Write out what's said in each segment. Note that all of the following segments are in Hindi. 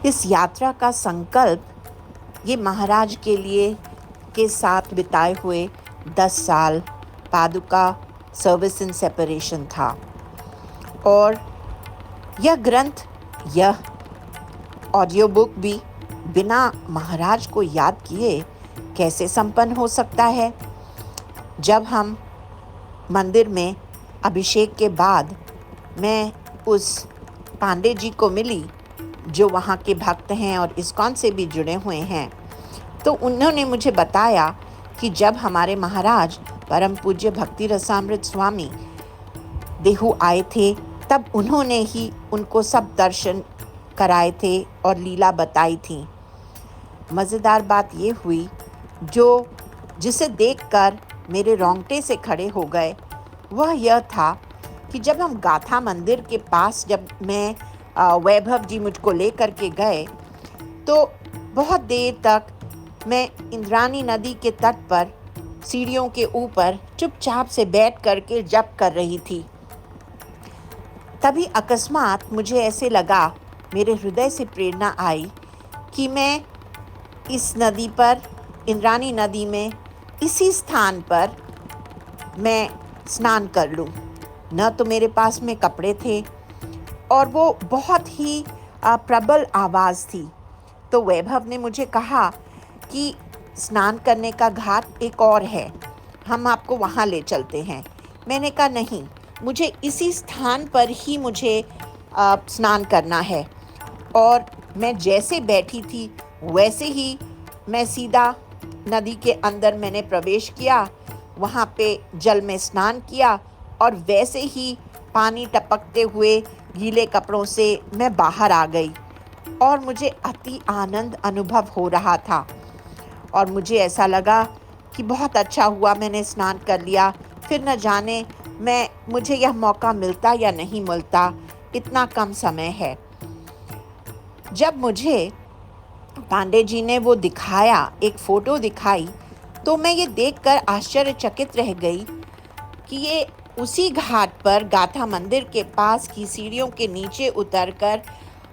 इस यात्रा का संकल्प ये महाराज के लिए के साथ बिताए हुए 10 साल पादुका सर्विस इन सेपरेशन था। और यह ग्रंथ, यह ऑडियो बुक भी बिना महाराज को याद किए कैसे संपन्न हो सकता है। जब हम मंदिर में अभिषेक के बाद मैं उस पांडे जी को मिली जो वहाँ के भक्त हैं और इस्कॉन से भी जुड़े हुए हैं, तो उन्होंने मुझे बताया कि जब हमारे महाराज परम पूज्य भक्ति रसामृत स्वामी देहू आए थे तब उन्होंने ही उनको सब दर्शन कराए थे और लीला बताई थी। मज़ेदार बात ये हुई जिसे देखकर मेरे रोंगटे से खड़े हो गए, वह यह था कि जब हम गाथा मंदिर के पास जब मैं वैभव जी मुझको लेकर के गए तो बहुत देर तक मैं इंद्राणी नदी के तट पर सीढ़ियों के ऊपर चुपचाप से बैठ करके जप कर रही थी। तभी अकस्मात मुझे ऐसे लगा, मेरे हृदय से प्रेरणा आई कि मैं इस नदी पर, इंद्राणी नदी में, इसी स्थान पर मैं स्नान कर लूं। न तो मेरे पास में कपड़े थे और वो बहुत ही प्रबल आवाज़ थी। तो वैभव ने मुझे कहा कि स्नान करने का घाट एक और है, हम आपको वहाँ ले चलते हैं। मैंने कहा नहीं, मुझे इसी स्थान पर ही मुझे स्नान करना है। और मैं जैसे बैठी थी वैसे ही मैं सीधा नदी के अंदर मैंने प्रवेश किया, वहाँ पे जल में स्नान किया और वैसे ही पानी टपकते हुए गीले कपड़ों से मैं बाहर आ गई और मुझे अति आनंद अनुभव हो रहा था। और मुझे ऐसा लगा कि बहुत अच्छा हुआ मैंने स्नान कर लिया, फिर न जाने मुझे यह मौका मिलता या नहीं मिलता, इतना कम समय है। जब मुझे पांडे जी ने वो दिखाया, एक फ़ोटो दिखाई, तो मैं ये देखकर आश्चर्यचकित रह गई कि ये उसी घाट पर गाथा मंदिर के पास की सीढ़ियों के नीचे उतरकर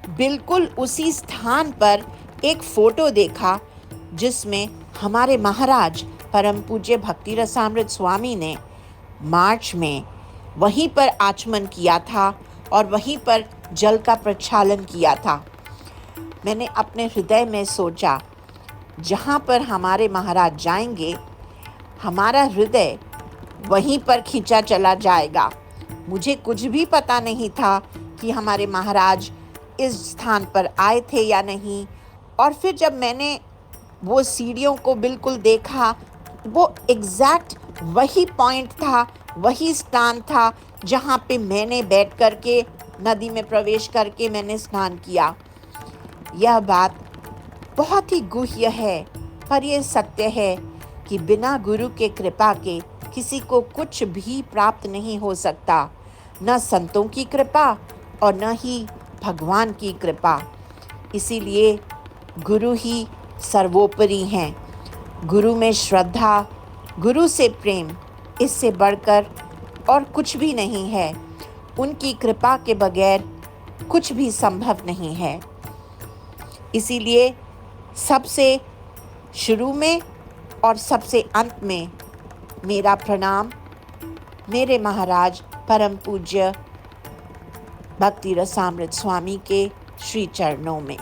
बिल्कुल उसी स्थान पर एक फ़ोटो देखा जिसमें हमारे महाराज परम पूज्य भक्ति रसामृत स्वामी ने मार्च में वहीं पर आचमन किया था और वहीं पर जल का प्रक्षालन किया था। मैंने अपने हृदय में सोचा, जहाँ पर हमारे महाराज जाएंगे हमारा हृदय वहीं पर खींचा चला जाएगा। मुझे कुछ भी पता नहीं था कि हमारे महाराज इस स्थान पर आए थे या नहीं। और फिर जब मैंने वो सीढ़ियों को बिल्कुल देखा, वो एग्जैक्ट वही पॉइंट था, वही स्थान था जहाँ पे मैंने बैठ करके नदी में प्रवेश करके मैंने स्नान किया। यह बात बहुत ही गुह्य है, पर यह सत्य है कि बिना गुरु के कृपा के किसी को कुछ भी प्राप्त नहीं हो सकता, न संतों की कृपा और न ही भगवान की कृपा। इसीलिए गुरु ही सर्वोपरि हैं। गुरु में श्रद्धा, गुरु से प्रेम, इससे बढ़कर और कुछ भी नहीं है। उनकी कृपा के बगैर कुछ भी संभव नहीं है। इसीलिए सबसे शुरू में और सबसे अंत में मेरा प्रणाम मेरे महाराज परम पूज्य भक्ति रसामृत स्वामी के श्री चरणों में।